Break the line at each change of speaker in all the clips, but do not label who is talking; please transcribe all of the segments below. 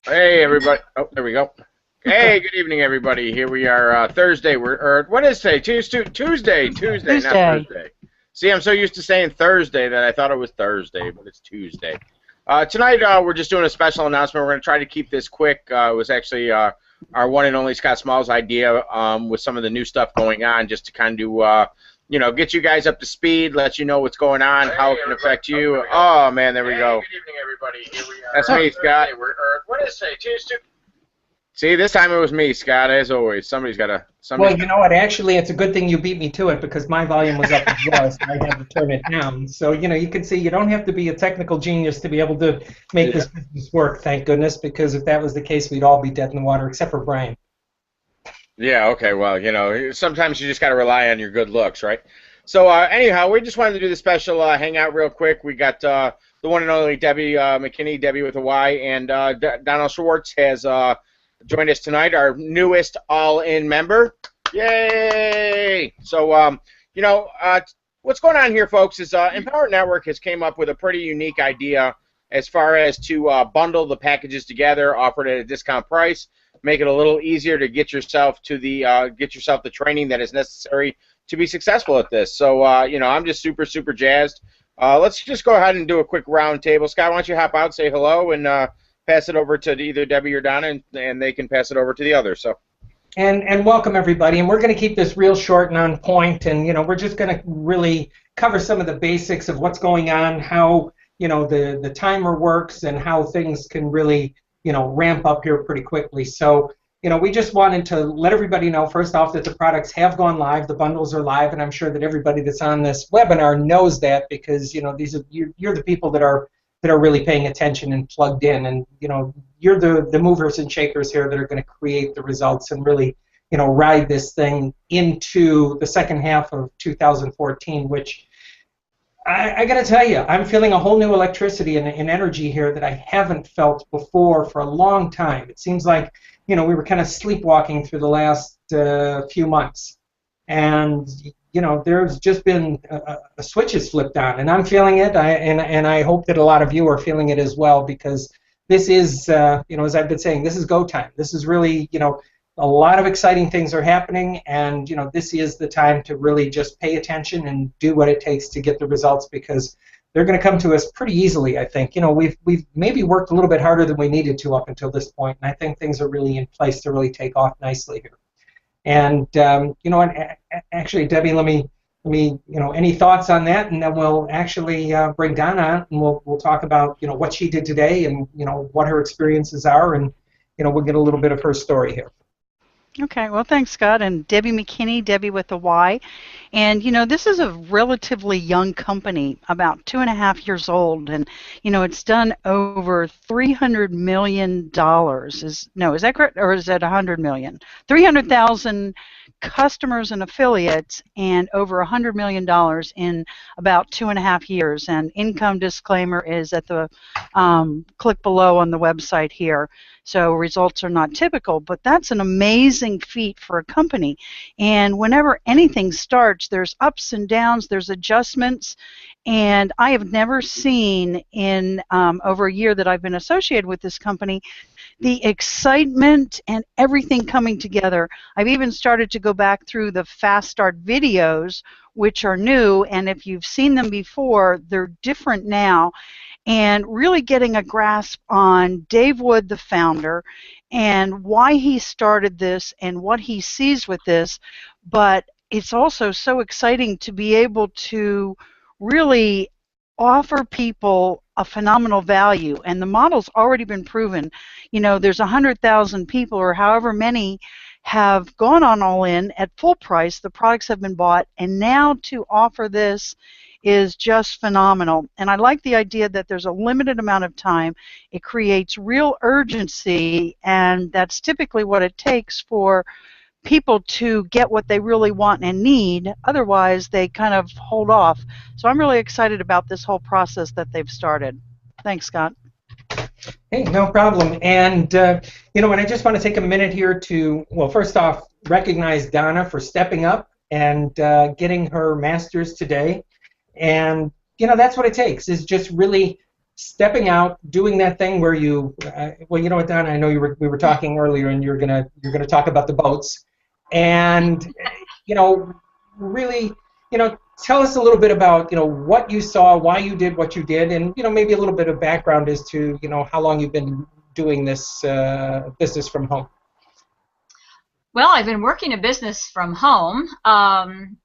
Hey everybody! Oh, there we go. Hey, good evening, everybody. Here we are, Thursday. What is today? Tuesday, not
Tuesday.
Thursday. See, I'm so used to saying Thursday that I thought it was Thursday, but it's Tuesday. Tonight, we're just doing a special announcement. We're going to try to keep this quick. It was actually our one and only Scott Small's idea, with some of the new stuff going on, just to kind of get you guys up to speed, let you know what's going on, how it can affect you. Oh man, there we go. Good evening, everybody. Here we are. That's me, Scott. What is today? Tuesday. See, this time it was me, Scott, as always.
Well, you know what? Actually, it's a good thing you beat me to it because my volume was up as well, so I had to turn it down. So, you can see you don't have to be a technical genius to be able to make this business work, thank goodness, because if that was the case, we'd all be dead in the water, except for Brian.
Yeah, okay, well, sometimes you just got to rely on your good looks, right? So, anyhow, we just wanted to do the special hangout real quick. We got the one and only Debbie McKinney, Debbie with a Y, and Donald Schwartz has joined us tonight, our newest all-in member. Yay! So, what's going on here, folks, is Empower Network has came up with a pretty unique idea as far as to bundle the packages together, offer it at a discount price, make it a little easier to get yourself the training that is necessary to be successful at this. So, I'm just super, super jazzed. Let's just go ahead and do a quick round table. Scott, why don't you hop out, say hello, and pass it over to either Debbie or Donna, and they can pass it over to the other. So.
And welcome everybody, and we're going to keep this real short and on point, and we're just going to really cover some of the basics of what's going on, how the timer works, and how things can really ramp up here pretty quickly. So we just wanted to let everybody know first off that the products have gone live, the bundles are live, and I'm sure that everybody that's on this webinar knows that because you're the people that are really paying attention and plugged in, and you're the movers and shakers here that are going to create the results and really ride this thing into the second half of 2014, which I got to tell you, I'm feeling a whole new electricity and energy here that I haven't felt before for a long time. It seems like we were kind of sleepwalking through the last few months, and there's just been a switch is flipped on, and I'm feeling it. And I hope that a lot of you are feeling it as well, because this is, as I've been saying, this is go time. This is really, a lot of exciting things are happening, and this is the time to really just pay attention and do what it takes to get the results, because they're going to come to us pretty easily. I think we've maybe worked a little bit harder than we needed to up until this point, and I think things are really in place to really take off nicely here. And actually, Debbie, let me any thoughts on that, and then we'll actually bring Donna on, and we'll talk about what she did today, and what her experiences are, and we'll get a little bit of her story here.
Okay, well, thanks, Scott. And Debbie McKinney, Debbie with a Y. And, this is a relatively young company, about 2.5 years old. And, it's done over $300 million. Is that correct? Or is it 100 million? 300,000 customers and affiliates, and over $100 million in about 2.5 years. And income disclaimer is at the click below on the website here. So results are not typical, but that's an amazing feat for a company. And whenever anything starts, there's ups and downs, there's adjustments, and I have never seen in over a year that I've been associated with this company the excitement and everything coming together. I've even started to go back through the Fast Start videos, which are new, and if you've seen them before, they're different now, and really getting a grasp on Dave Wood, the founder, and why he started this and what he sees with this. But it's also so exciting to be able to really offer people a phenomenal value, and the model's already been proven. There's 100,000 people, or however many, have gone on all in at full price. The products have been bought, and now to offer this is just phenomenal. And I like the idea that there's a limited amount of time. It creates real urgency, and that's typically what it takes for people to get what they really want and need. Otherwise, they kind of hold off. So I'm really excited about this whole process that they've started. Thanks, Scott.
Hey, no problem. And, and I just want to take a minute here to, well, first off, recognize Donna for stepping up and getting her master's today. And, that's what it takes, is just really stepping out, doing that thing where you, well, you know what, Don, I know we were talking earlier, and you're gonna talk about the boats, and really, tell us a little bit about what you saw, why you did what you did, and maybe a little bit of background as to how long you've been doing this business from home.
Well, I've been working a business from home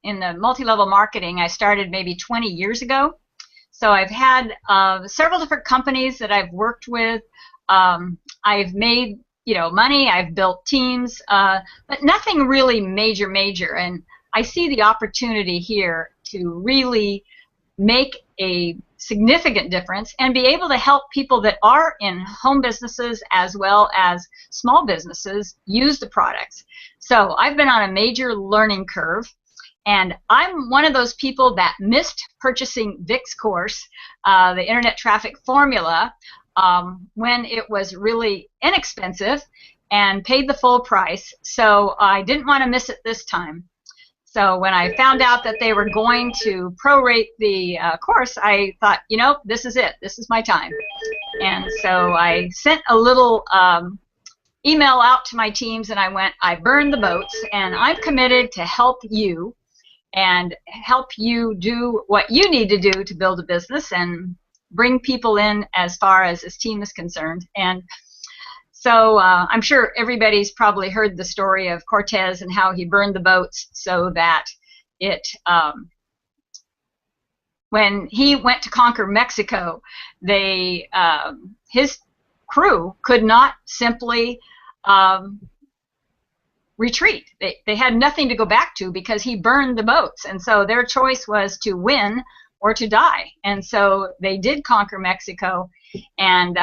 in the multi-level marketing. I started maybe 20 years ago. So I've had several different companies that I've worked with. I've made money. I've built teams, but nothing really major. And I see the opportunity here to really make a significant difference and be able to help people that are in home businesses as well as small businesses use the products. So I've been on a major learning curve, and I'm one of those people that missed purchasing Vic's course, the Internet Traffic Formula, when it was really inexpensive and paid the full price. So I didn't want to miss it this time. So when I found out that they were going to prorate the course, I thought, this is it. This is my time. And so I sent a little email out to my teams, and I burned the boats, and I'm committed to help you and help you do what you need to do to build a business and bring people in as far as this team is concerned. And so I'm sure everybody's probably heard the story of Cortez and how he burned the boats so that when he went to conquer Mexico, his crew could not simply retreat. They had nothing to go back to because he burned the boats, and so their choice was to win or to die. And so they did conquer Mexico, and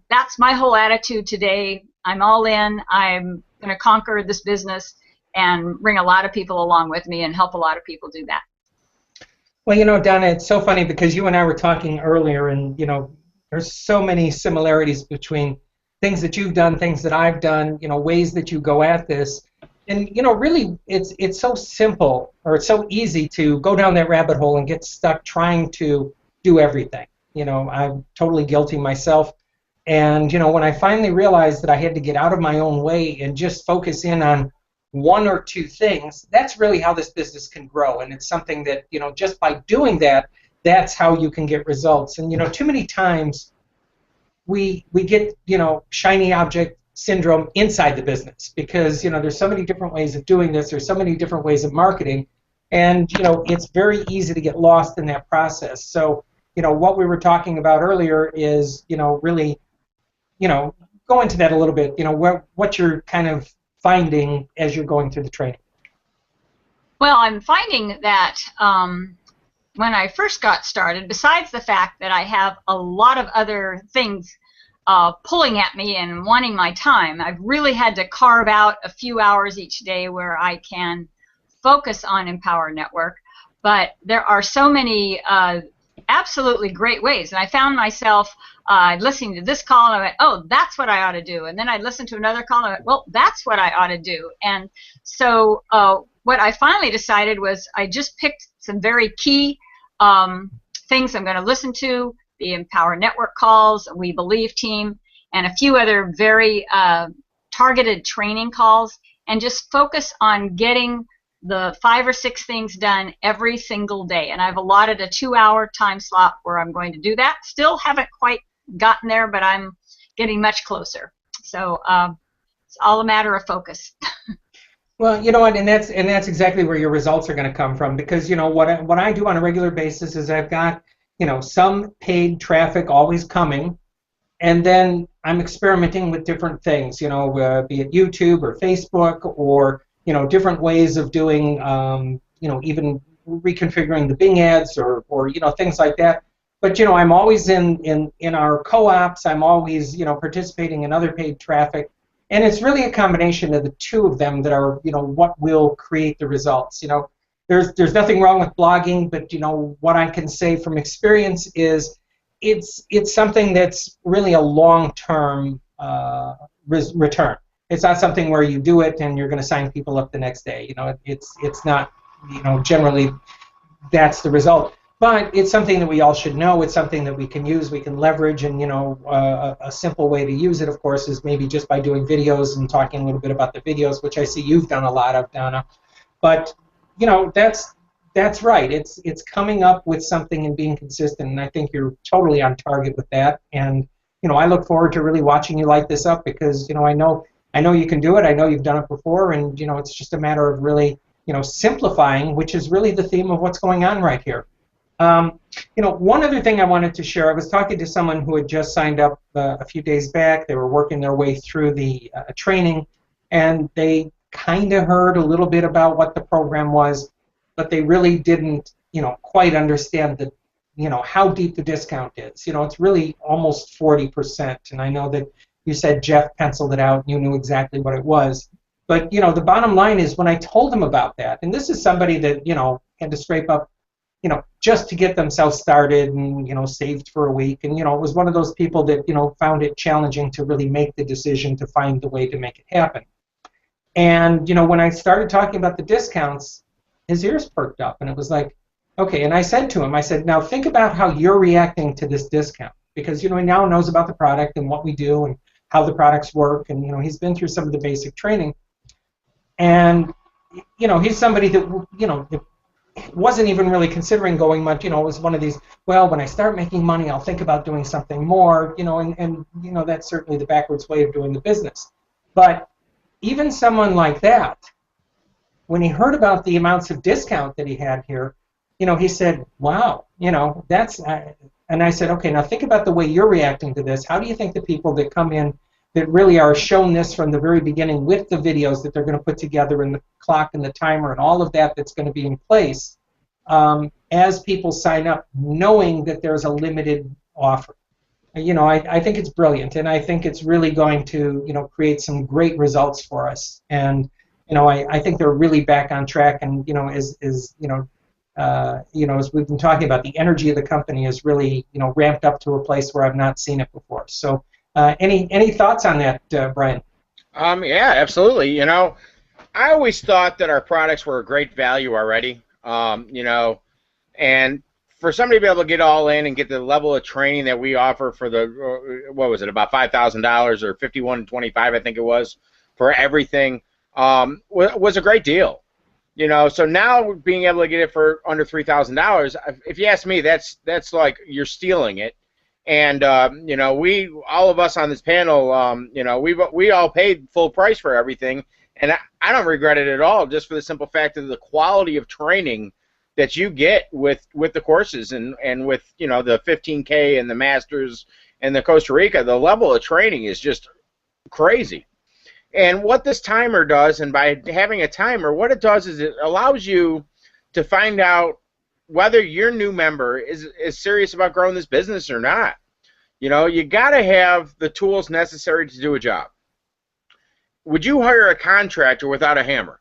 that's my whole attitude today. I'm all in. I'm going to conquer this business and bring a lot of people along with me and help a lot of people do that.
Well, Donna, it's so funny because you and I were talking earlier, and there's so many similarities between things that you've done, things that I've done, ways that you go at this. And really, it's so simple, or it's so easy to go down that rabbit hole and get stuck trying to do everything. I'm totally guilty myself. And when I finally realized that I had to get out of my own way and just focus in on one or two things, that's really how this business can grow. And it's something that just by doing that, that's how you can get results. And too many times we get shiny object syndrome inside the business because there's so many different ways of doing this, there's so many different ways of marketing, and it's very easy to get lost in that process. So what we were talking about earlier is really go into that a little bit, what you're kind of finding as you're going through the training.
Well, I'm finding that when I first got started, besides the fact that I have a lot of other things pulling at me and wanting my time, I've really had to carve out a few hours each day where I can focus on Empower Network. But there are so many absolutely great ways, and I found myself listening to this call and I went, oh, that's what I ought to do, and then I'd listen to another call and I went, well, that's what I ought to do. And so what I finally decided was I just picked some very key things I'm going to listen to: the Empower Network calls, We Believe team, and a few other very targeted training calls, and just focus on getting the 5 or 6 things done every single day. And I've allotted a 2-hour time slot where I'm going to do that. Still haven't quite gotten there, but I'm getting much closer. So it's all a matter of focus.
Well, you know what, and that's exactly where your results are going to come from, because what I do on a regular basis is I've got some paid traffic always coming, and then I'm experimenting with different things, be it YouTube or Facebook or different ways of doing, even reconfiguring the Bing ads or things like that. But I'm always in our co-ops. I'm always participating in other paid traffic, and it's really a combination of the two of them that are what will create the results. There's nothing wrong with blogging, but what I can say from experience is it's something that's really a long-term return. It's not something where you do it and you're going to sign people up the next day. It's not generally that's the result. But it's something that we all should know. It's something that we can use, we can leverage, and a simple way to use it, of course, is maybe just by doing videos and talking a little bit about the videos, which I see you've done a lot of, Donna. But that's right. It's coming up with something and being consistent, and I think you're totally on target with that. And I look forward to really watching you light this up, because I know you can do it. I know you've done it before, and it's just a matter of really simplifying, which is really the theme of what's going on right here. One other thing I wanted to share, I was talking to someone who had just signed up a few days back. They were working their way through the training, and they kind of heard a little bit about what the program was, but they really didn't, quite understand how deep the discount is. It's really almost 40%, and I know that you said Jeff penciled it out, and you knew exactly what it was. But, the bottom line is, when I told him about that, and this is somebody that, had to scrape up, just to get themselves started and, saved for a week. And, it was one of those people that, found it challenging to really make the decision to find the way to make it happen. And, when I started talking about the discounts, his ears perked up, and it was like, okay. And I said to him, now think about how you're reacting to this discount, because, he now knows about the product and what we do and how the products work, and, he's been through some of the basic training. And, he's somebody that, wasn't even really considering going much. It was one of these, well, when I start making money, I'll think about doing something more, and that's certainly the backwards way of doing the business. But even someone like that, when he heard about the amounts of discount that he had here, he said, wow, that's, and I said, okay, now think about the way you're reacting to this. How do you think the people that come in that really are shown this from the very beginning with the videos that they're going to put together and the clock and the timer and all of that's going to be in place as people sign up, knowing that there's a limited offer? I think it's brilliant, and I think it's really going to create some great results for us. And I think they're really back on track, and as we've been talking about, the energy of the company is really ramped up to a place where I've not seen it before. So any thoughts on that, Brian?
Yeah, absolutely. I always thought that our products were a great value already. And for somebody to be able to get all in and get the level of training that we offer for the, what was it, about $5,000 or $5,125, I think it was, for everything, was a great deal. So now being able to get it for under $3,000, if you ask me, that's like you're stealing it. And we, all of us on this panel, we all paid full price for everything, and I don't regret it at all, just for the simple fact of the quality of training that you get with the courses and with the 15K and the Masters and the Costa Rica. The level of training is just crazy. And what this timer does, and by having a timer, what it does is it allows you to find out whether your new member is serious about growing this business or not. You got to have the tools necessary to do a job. Would you hire a contractor without a hammer?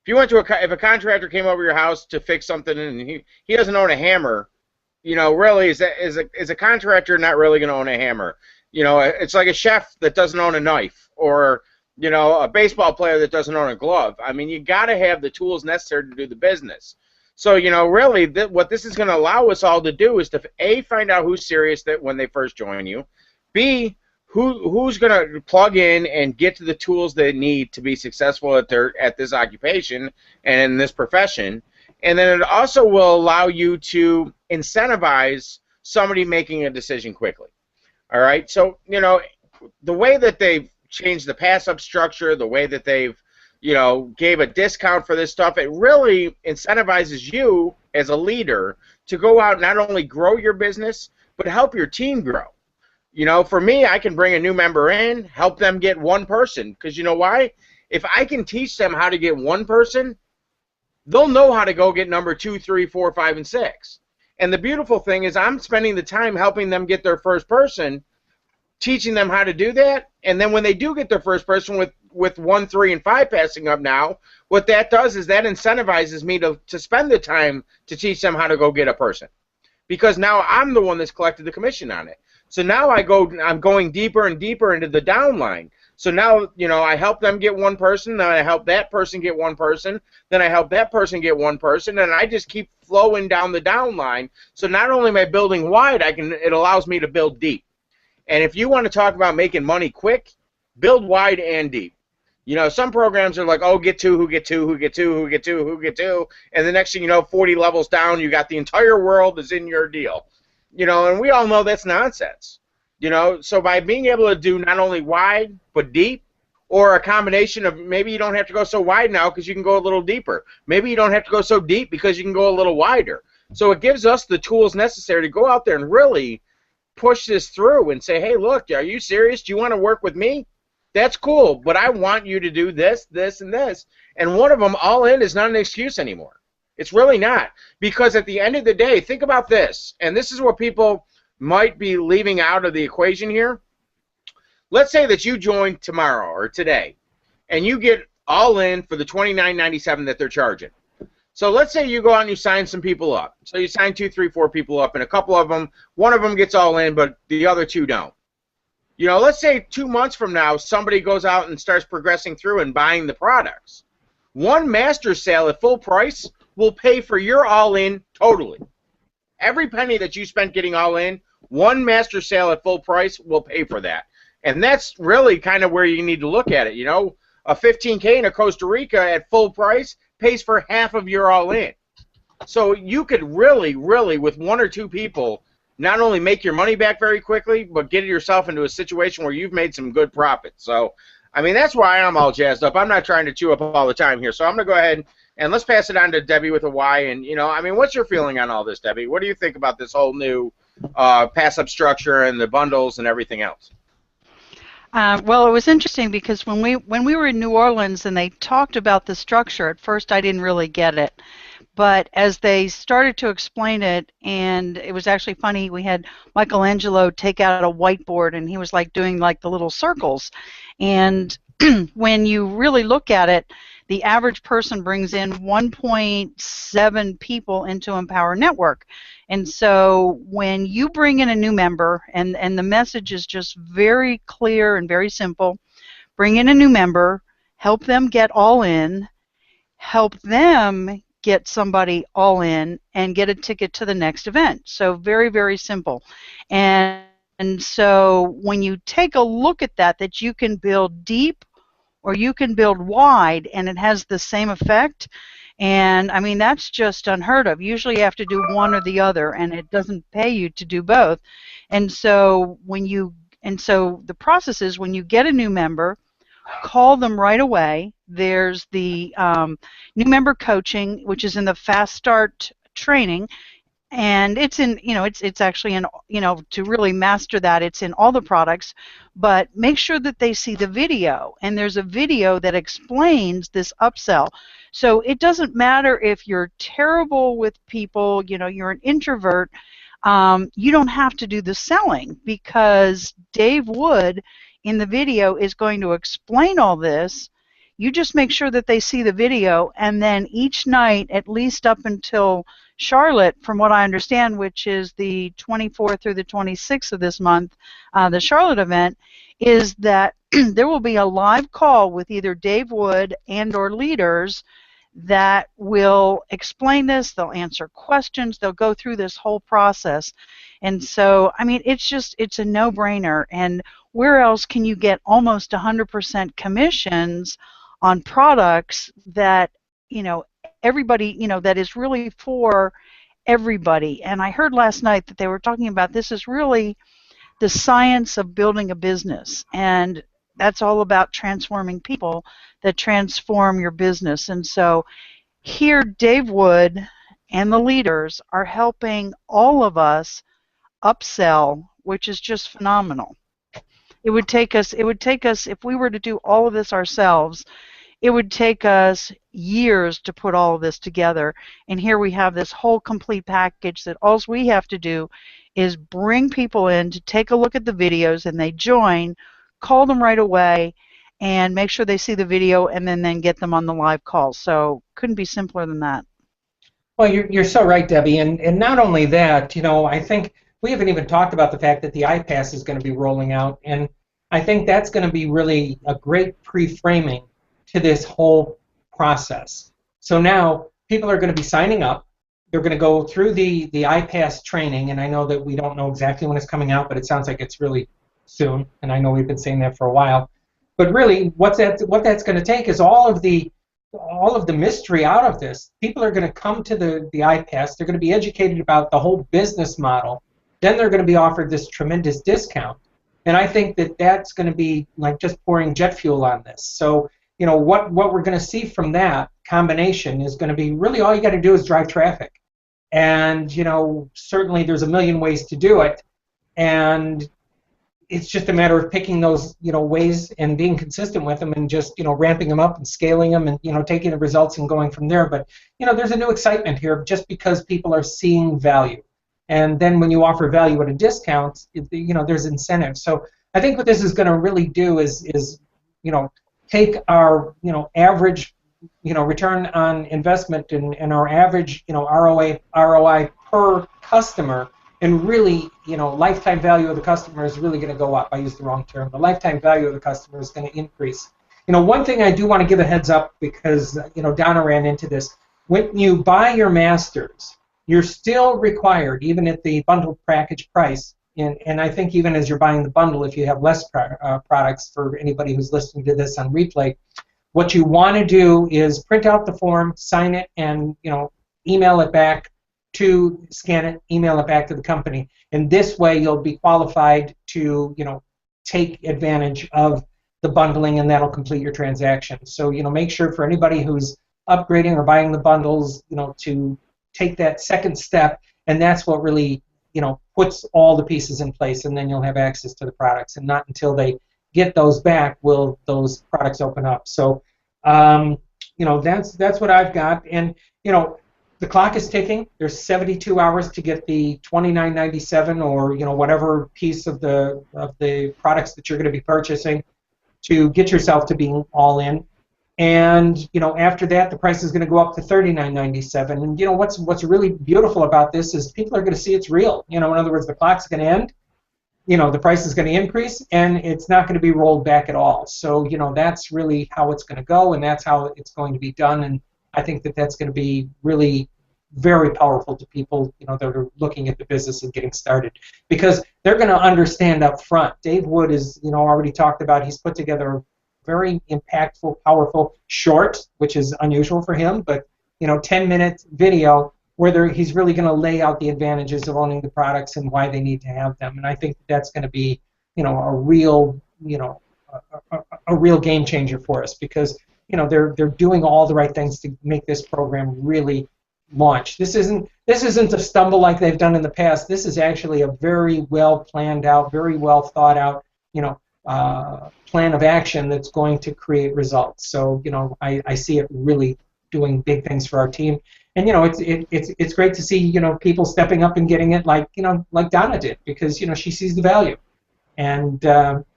If you went to if a contractor came over your house to fix something and he doesn't own a hammer, really is a contractor not really going to own a hammer? It's like a chef that doesn't own a knife, or a baseball player that doesn't own a glove. I mean, you got to have the tools necessary to do the business. So, really, what this is going to allow us all to do is to, A, find out who's serious that when they first join you, B, who's going to plug in and get to the tools they need to be successful at this occupation and in this profession, and then it also will allow you to incentivize somebody making a decision quickly. All right? So, the way that they've changed the pass-up structure, the way that they've gave a discount for this stuff, it really incentivizes you as a leader to go out and not only grow your business, but help your team grow. For me, I can bring a new member in, help them get one person, because you know why? If I can teach them how to get one person, they'll know how to go get number 2, 3, 4, 5, and 6. And the beautiful thing is I'm spending the time helping them get their first person, teaching them how to do that, and then when they do get their first person with 1, 3, and 5 passing up now, what that does is that incentivizes me to spend the time to teach them how to go get a person, because now I'm the one that's collected the commission on it. So now I'm going deeper and deeper into the downline. So now, you know, I help them get one person, then I help that person get one person, then I help that person get one person, and I just keep flowing down the down line. So not only am I building wide, it allows me to build deep. And if you want to talk about making money quick, build wide and deep. You know, some programs are like, oh, get two, who get two, who get two, who get two, who get two, and the next thing you know, 40 levels down, you got the entire world is in your deal. You know, and we all know that's nonsense. You know, so by being able to do not only wide but deep, or a combination of maybe you don't have to go so wide now because you can go a little deeper. Maybe you don't have to go so deep because you can go a little wider. So it gives us the tools necessary to go out there and really push this through and say, hey, look, are you serious? Do you want to work with me? That's cool, but I want you to do this, this, and this. And one of them, all in, is not an excuse anymore. It's really not. Because at the end of the day, think about this, and this is what people might be leaving out of the equation here. Let's say that you join tomorrow or today, and you get all in for the $29.97 that they're charging. So let's say you go out and you sign some people up. So you sign 2, 3, 4 people up, and a couple of them, one of them gets all in, but the other two don't. You know, let's say 2 months from now, somebody goes out and starts progressing through and buying the products. One master sale at full price will pay for your all in totally. Every penny that you spent getting all in, one master sale at full price will pay for that. And that's really kind of where you need to look at it. You know, a 15K in a Costa Rica at full price pays for half of your all in. So you could really, really, with 1 or 2 people, not only make your money back very quickly, but get yourself into a situation where you've made some good profit. So, I mean, that's why I'm all jazzed up. I'm not trying to chew up all the time here. So I'm going to go ahead and let's pass it on to Debbie with a Y. And, you know, I mean, what's your feeling on all this, Debbie? What do you think about this whole new pass-up structure and the bundles and everything else?
Well, it was interesting because when we were in New Orleans and they talked about the structure, at first I didn't really get it. But as they started to explain it, and it was actually funny, we had Michelangelo take out a whiteboard, and he was like doing like the little circles. And when you really look at it, the average person brings in 1.7 people into Empower Network. And so when you bring in a new member, and the message is just very clear and very simple, bring in a new member, help them get all in, help them get somebody all in, and get a ticket to the next event. So very, very simple. And so when you take a look at that you can build deep or you can build wide, and it has the same effect. And I mean, that's just unheard of. Usually you have to do one or the other, and it doesn't pay you to do both. And so the process is when you get a new member, call them right away. There's the new member coaching, which is in the Fast Start training, and it's in, you know, it's actually in, you know, to really master that, it's in all the products. But make sure that they see the video, and there's a video that explains this upsell. So it doesn't matter if you're terrible with people, you know, you're an introvert, you don't have to do the selling, because Dave Wood in the video is going to explain all this. You just make sure that they see the video, and then each night, at least up until Charlotte, from what I understand, which is the 24th through the 26th of this month, the Charlotte event, is that there will be a live call with either Dave Wood and or leaders that will explain this. They'll answer questions. They'll go through this whole process. And so, I mean, it's a no-brainer. And where else can you get almost 100% commissions on products that, you know, everybody, you know, that is really for everybody? And I heard last night that they were talking about this is really the science of building a business, and that's all about transforming people that transform your business. And so here Dave Wood and the leaders are helping all of us upsell, which is just phenomenal. It would take us, if we were to do all of this ourselves, it would take us years to put all of this together. And here we have this whole complete package that all we have to do is bring people in to take a look at the videos, and they join, call them right away, and make sure they see the video, and then get them on the live call. So couldn't be simpler than that.
Well, you're so right, Debbie. And not only that, you know, I think we haven't even talked about the fact that the iPass is going to be rolling out. And I think that's going to be really a great pre-framing to this whole process. So now people are going to be signing up. They're going to go through the IPASS training, and I know that we don't know exactly when it's coming out, but it sounds like it's really soon, and I know we've been saying that for a while. But really, what that's going to take is all of the mystery out of this. People are going to come to the IPASS. They're going to be educated about the whole business model. Then they're going to be offered this tremendous discount. And I think that that's going to be like just pouring jet fuel on this. So, you know, what we're going to see from that combination is going to be really all you got to do is drive traffic. And, you know, certainly there's a million ways to do it. And it's just a matter of picking those, you know, ways and being consistent with them and just, you know, ramping them up and scaling them and, you know, taking the results and going from there. But, you know, there's a new excitement here just because people are seeing value. And then when you offer value at a discount, you know, there's incentives. So I think what this is going to really do is, you know, take our, you know, average, you know, return on investment and our average, you know, ROI per customer, and really, you know, lifetime value of the customer is really going to go up. I used the wrong term. The lifetime value of the customer is going to increase. You know, one thing I do want to give a heads up because, you know, Donna ran into this. When you buy your masters, you're still required, even at the bundled package price, and I think even as you're buying the bundle, if you have less products, for anybody who's listening to this on replay, what you want to do is print out the form, sign it, and, you know, email it back to scan it, email it back to the company. And this way you'll be qualified to, you know, take advantage of the bundling, and that'll complete your transaction. So, you know, make sure for anybody who's upgrading or buying the bundles, you know, to take that second step, and that's what really, you know, puts all the pieces in place, and then you'll have access to the products. And not until they get those back will those products open up. So, you know, that's what I've got. And, you know, the clock is ticking. There's 72 hours to get the $29.97 or, you know, whatever piece of the products that you're going to be purchasing to get yourself to being all in. And, you know, after that, the price is going to go up to $39.97. And, you know, what's really beautiful about this is people are going to see it's real. You know, in other words, the clock's going to end. You know, the price is going to increase, and it's not going to be rolled back at all. So, you know, that's really how it's going to go, and that's how it's going to be done. And I think that that's going to be really very powerful to people, you know, that are looking at the business and getting started, because they're going to understand up front. Dave Wood is, you know, already talked about. He's put together a very impactful, powerful short, which is unusual for him, but, you know, 10-minute video where he's really going to lay out the advantages of owning the products and why they need to have them. And I think that's going to be, you know, a real, you know, a real game changer for us, because, you know, they're doing all the right things to make this program really launch. This isn't a stumble like they've done in the past. This is actually a very well planned out, very well thought out, you know, plan of action that's going to create results. So, you know, I see it really doing big things for our team. And, you know, it's great to see, you know, people stepping up and getting it, like, you know, like Donna did, because, you know, she sees the value. And,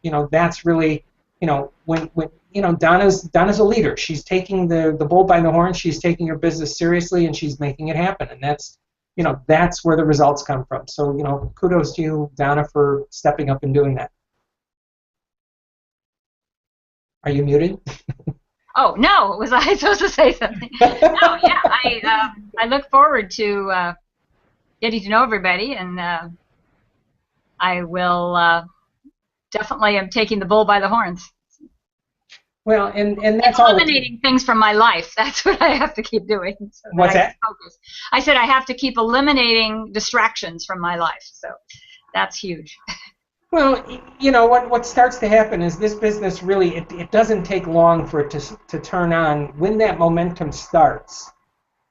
you know, that's really, you know, when you know, Donna's a leader. She's taking the bull by the horn. She's taking her business seriously, and she's making it happen. And that's, you know, that's where the results come from. So, you know, kudos to you, Donna, for stepping up and doing that. Are you muted?
Oh, no, was I supposed to say something? No, yeah, I look forward to getting to know everybody, and I will definitely am taking the bull by the horns.
Well, and that's all.
Eliminating things from my life. That's what I have to keep doing. So
What's that?
Focus. I said I have to keep eliminating distractions from my life. So that's huge.
Well, you know, what starts to happen is this business really, it doesn't take long for it to turn on. When that momentum starts,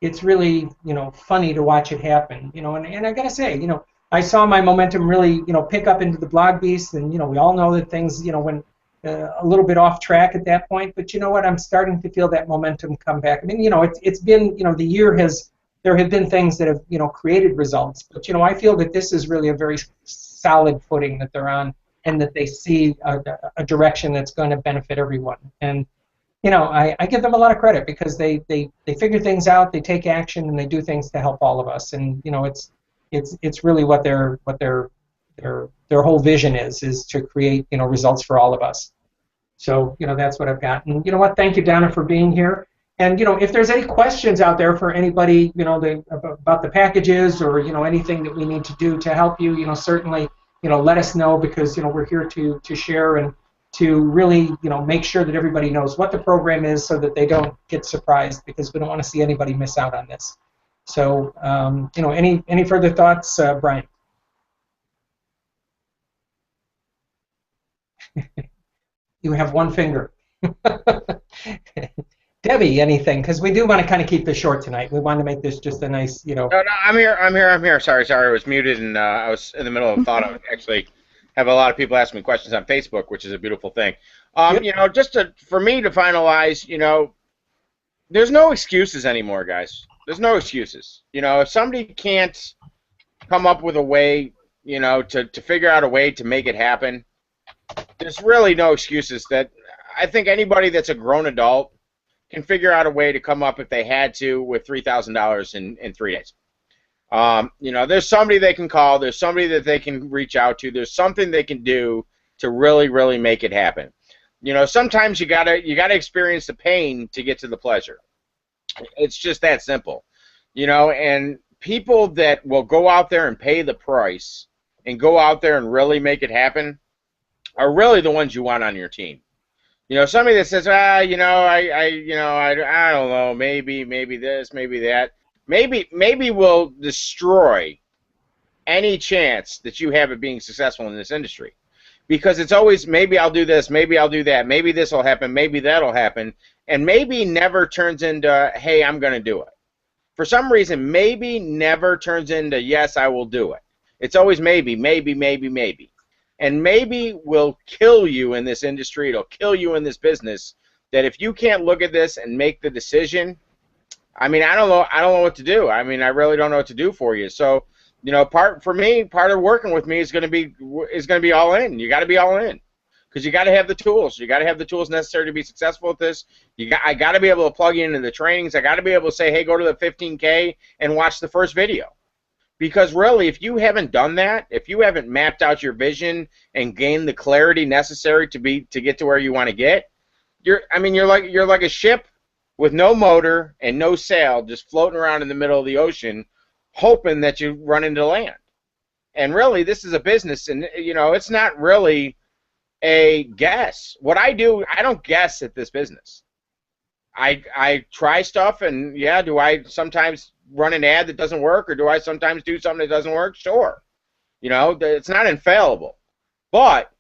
it's really, you know, funny to watch it happen. You know, and I got to say, you know, I saw my momentum really, you know, pick up into the blog beast, and, you know, we all know that things, you know, went a little bit off track at that point. But you know what? I'm starting to feel that momentum come back. I mean, you know, it's been, you know, the year there have been things that have, you know, created results. But, you know, I feel that this is really a very solid footing that they're on, and that they see a direction that's going to benefit everyone. And, you know, I give them a lot of credit, because they figure things out, they take action, and they do things to help all of us. And, you know, it's really what they're their whole vision is to create results for all of us. So that's what I've got. And you know what? Thank you, Donna, for being here. And if there's any questions out there for anybody about the packages or anything that we need to do to help you, certainly let us know, because we're here to share and to really make sure that everybody knows what the program is, so that they don't get surprised, because we don't want to see anybody miss out on this. So any further thoughts, Brian? You have one finger. Debbie, anything? Because we do want to kind of keep this short tonight. We want to make this just a nice,
No, I'm here. Sorry, I was muted, and I was in the middle of thought. I actually have a lot of people asking me questions on Facebook, which is a beautiful thing.
Yep.
Just for me to finalize, there's no excuses anymore, guys. There's no excuses. If somebody can't come up with a way, to figure out a way to make it happen, there's really no excuses. That I think anybody that's a grown adult can figure out a way to come up, if they had to, with $3,000 in 3 days. There's somebody they can call. There's somebody that they can reach out to. There's something they can do to really, really make it happen. Sometimes you gotta experience the pain to get to the pleasure. It's just that simple. And people that will go out there and pay the price and go out there and really make it happen are really the ones you want on your team. Somebody that says, I don't know, maybe this, maybe that, maybe will destroy any chance that you have of being successful in this industry. Because it's always, maybe I'll do this, maybe I'll do that, maybe this will happen, maybe that'll happen, and maybe never turns into, hey, I'm going to do it. For some reason, maybe never turns into, yes, I will do it. It's always maybe, maybe, maybe, maybe. And maybe will kill you in this industry. It'll kill you in this business. That if you can't look at this and make the decision, I don't know what to do. I really don't know what to do for you. So, part of working with me is going to be all in. You got to be all in, because you got to have the tools. You got to have the tools necessary to be successful at this. I got to be able to plug you into the trainings. I got to be able to say, hey, go to the 15K and watch the first video. Because really, if you haven't done that, if you haven't mapped out your vision and gained the clarity necessary to get to where you want to get, you're like a ship with no motor and no sail, just floating around in the middle of the ocean, hoping that you run into land. And really, this is a business, and it's not really a guess. What I do, I don't guess at this business. I try stuff, and yeah, do I sometimes run an ad that doesn't work, or do I sometimes do something that doesn't work? Sure. It's not infallible. But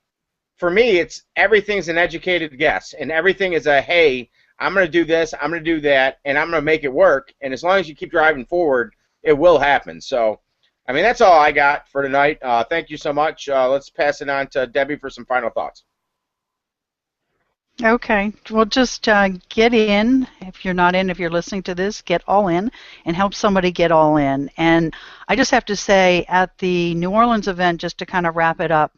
for me, everything's an educated guess, and everything is a, hey, I'm going to do this, I'm going to do that, and I'm going to make it work. And as long as you keep driving forward, it will happen. So, that's all I got for tonight. Thank you so much. Let's pass it on to Debbie for some final thoughts.
Okay, well, just get in. If you're not in, if you're listening to this, get all in and help somebody get all in. And I just have to say, at the New Orleans event, just to kind of wrap it up,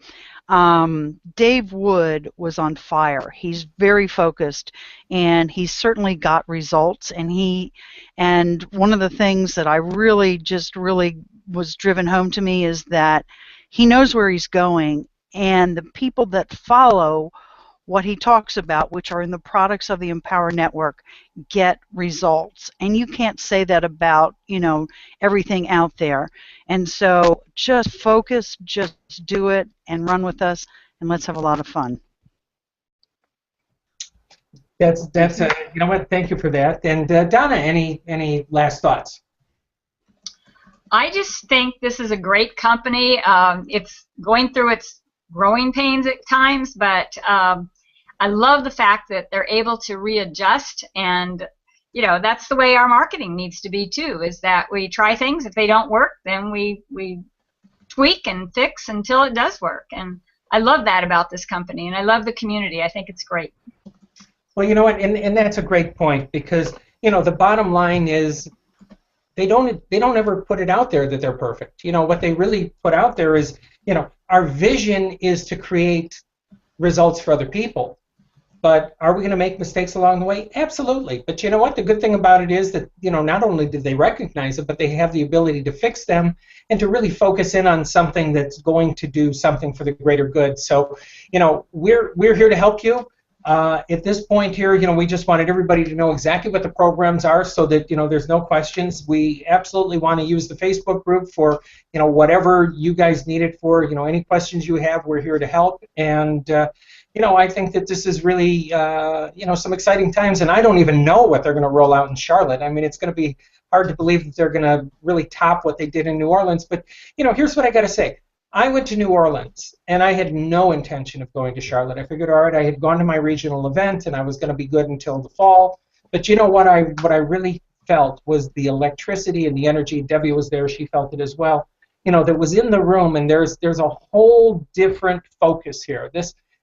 Dave Wood was on fire. He's very focused, and he's certainly got results. And one of the things that I really was driven home to me is that he knows where he's going, and the people that follow what he talks about, which are in the products of the Empower Network, get results. And you can't say that about, everything out there. And so just focus, just do it, and run with us, and let's have a lot of fun.
That's you know what? Thank you for that. And Donna, any last thoughts?
I just think this is a great company. It's going through its growing pains at times, but I love the fact that they're able to readjust, and that's the way our marketing needs to be too, is that we try things. If they don't work, then we tweak and fix until it does work. And I love that about this company, and I love the community. I think it's great.
Well, you know what, and that's a great point, because the bottom line is they don't ever put it out there that they're perfect. What they really put out there is, our vision is to create results for other people. But are we going to make mistakes along the way? Absolutely. But you know what? The good thing about it is that, you know, not only do they recognize it, but they have the ability to fix them and to really focus in on something that's going to do something for the greater good. So, you know, we're here to help you. At this point here, you know, we just wanted everybody to know exactly what the programs are so that, you know, there's no questions. We absolutely want to use the Facebook group for, you know, whatever you guys need it for. You know, any questions you have, we're here to help. And, you know, I think that this is really, you know, some exciting times, and I don't even know what they're going to roll out in Charlotte. I mean, it's going to be hard to believe that they're going to really top what they did in New Orleans. But, you know, here's what I got to say. I went to New Orleans, and I had no intention of going to Charlotte. I figured, all right, I had gone to my regional event, and I was going to be good until the fall. But you know what I really felt was the electricity and the energy. Debbie was there; she felt it as well. You know, that was in the room, and there's a whole different focus here.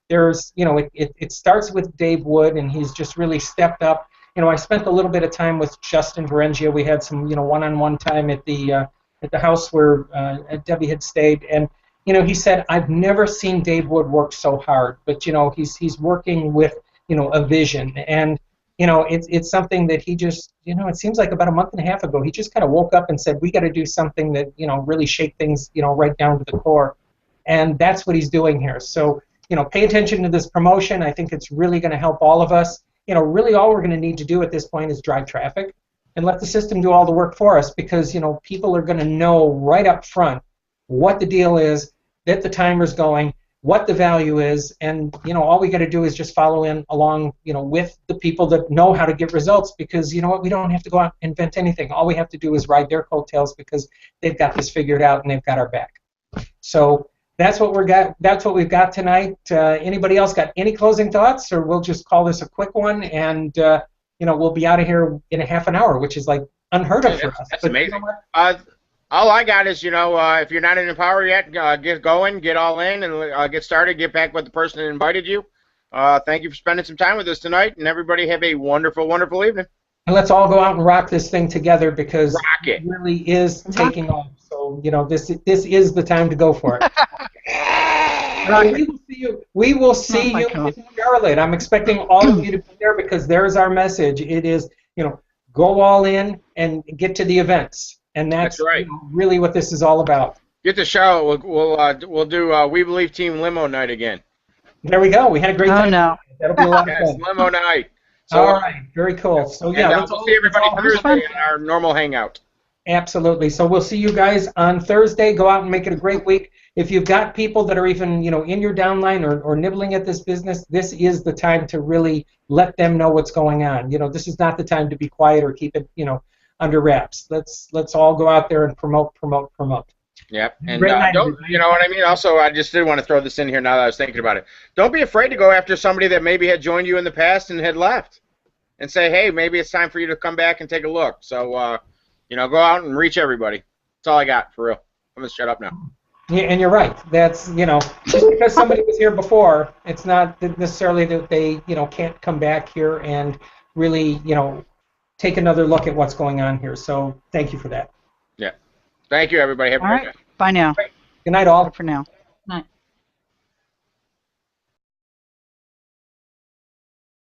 There's, you know, it starts with Dave Wood, and he's just really stepped up. You know, I spent a little bit of time with Justin Varengia. We had some, you know, one-on-one time at the house where Debbie had stayed, and you know, he said, I've never seen Dave Wood work so hard, but you know, he's working with, you know, a vision, and you know, it's something that he just, you know, it seems like about a month and a half ago, he just kind of woke up and said, we got to do something that, you know, really shake things, you know, right down to the core, and that's what he's doing here. So, you know, pay attention to this promotion. I think it's really going to help all of us. You know, really all we're going to need to do at this point is drive traffic and let the system do all the work for us, because, you know, people are going to know right up front what the deal is, that the timer's going, what the value is, and, you know, all we got to do is just follow in along, you know, with the people that know how to get results, because, you know what, we don't have to go out and invent anything. All we have to do is ride their coattails, because they've got this figured out and they've got our back. So that's what we've got tonight. Anybody else got any closing thoughts, or we'll just call this a quick one, and you know, we'll be out of here in a half an hour, which is like unheard of for us.
That's amazing. You know, all I got is, you know, if you're not in Empower yet, get going, get all in, and get started. Get back with the person that invited you. Thank you for spending some time with us tonight, and everybody have a wonderful, wonderful evening.
And let's all go out and rock this thing together, because it really is taking off. So, you know, this is the time to go for it. We will see you in Charlotte. I'm expecting all of you to be there, because there's our message. It is, you know, go all in and get to the events, and that's right. You know, really what this is all about.
Get to Charlotte. We'll do We Believe Team Limo Night again.
There we go. We had a great time.
No.
That'll be a lot of fun.
Limo Night. So,
all right. Very cool. So yeah,
we'll see everybody Thursday in our normal hangout.
Absolutely. So we'll see you guys on Thursday. Go out and make it a great week. If you've got people that are even, you know, in your downline or nibbling at this business, this is the time to really let them know what's going on. You know, this is not the time to be quiet or keep it, you know, under wraps. Let's all go out there and promote.
Yep. And don't, you know what I mean? Also, I just did want to throw this in here now that I was thinking about it. Don't be afraid to go after somebody that maybe had joined you in the past and had left, and say, hey, maybe it's time for you to come back and take a look. So, you know, go out and reach everybody. That's all I got, for real. I'm going to shut up now.
Yeah, and you're right. That's, you know, just because somebody was here before, it's not necessarily that they, you know, can't come back here and really, you know, take another look at what's going on here. So thank you for that.
Yeah. Thank you, everybody. Have a great day.
Bye now.
Good night, all.
Bye for now.